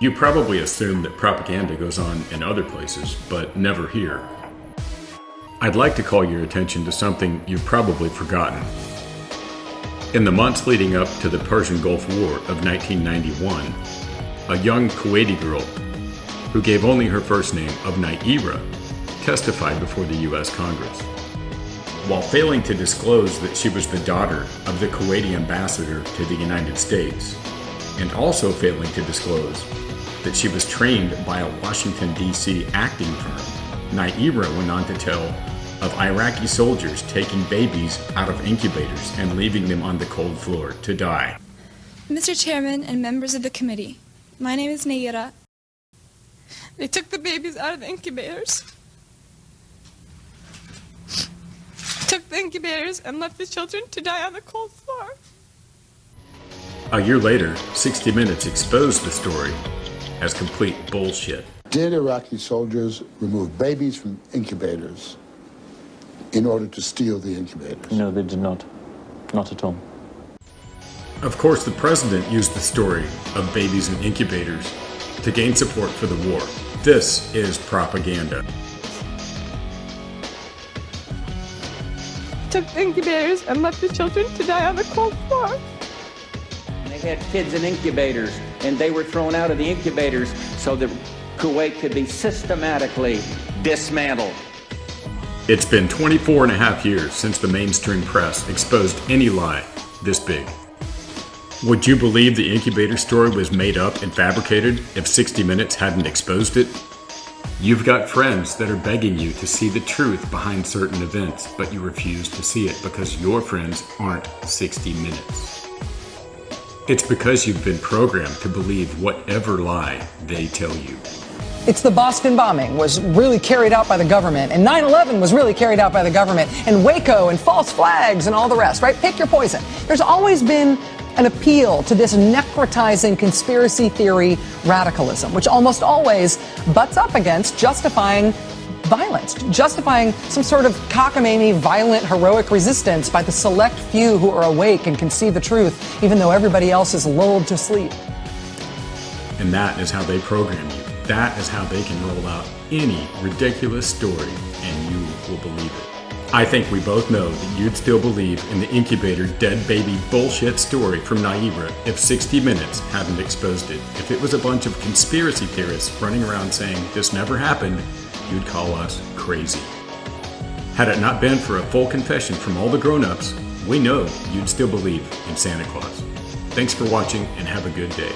You probably assume that propaganda goes on in other places, but never here. I'd like to call your attention to something you've probably forgotten. In the months leading up to the Persian Gulf War of 1991, a young Kuwaiti girl, who gave only her first name of Nayirah, testified before the U.S. Congress. While failing to disclose that she was the daughter of the Kuwaiti ambassador to the United States, and also failing to disclose that she was trained by a Washington, D.C. acting firm, Nayirah went on to tell of Iraqi soldiers taking babies out of incubators and leaving them on the cold floor to die. Mr. Chairman and members of the committee, my name is Nayirah. They took the babies out of the incubators. Took the incubators and left the children to die on the cold floor. A year later, 60 Minutes exposed the story as complete bullshit. Did Iraqi soldiers remove babies from incubators in order to steal the incubators? No, they did not. Not at all. Of course, the president used the story of babies in incubators to gain support for the war. This is propaganda. Took the incubators and left the children to die on the cold floor. They had kids in incubators, and they were thrown out of the incubators so that Kuwait could be systematically dismantled. It's been 24 and a half years since the mainstream press exposed any lie this big. Would you believe the incubator story was made up and fabricated if 60 Minutes hadn't exposed it? You've got friends that are begging you to see the truth behind certain events, but you refuse to see it because your friends aren't 60 Minutes. It's because you've been programmed to believe whatever lie they tell you. It's the Boston bombing was really carried out by the government, and 9/11 was really carried out by the government, and Waco and false flags and all the rest, right? Pick your poison. There's always been an appeal to this necrotizing conspiracy theory radicalism, which almost always butts up against justifying violence, justifying some sort of cockamamie, violent, heroic resistance by the select few who are awake and can see the truth, even though everybody else is lulled to sleep. And that is how they program you. That is how they can roll out any ridiculous story, and you will believe it. I think we both know that you'd still believe in the incubator dead baby bullshit story from Nayirah if 60 Minutes hadn't exposed it. If it was a bunch of conspiracy theorists running around saying this never happened, you'd call us crazy. Had it not been for a full confession from all the grown-ups, we know you'd still believe in Santa Claus. Thanks for watching and have a good day.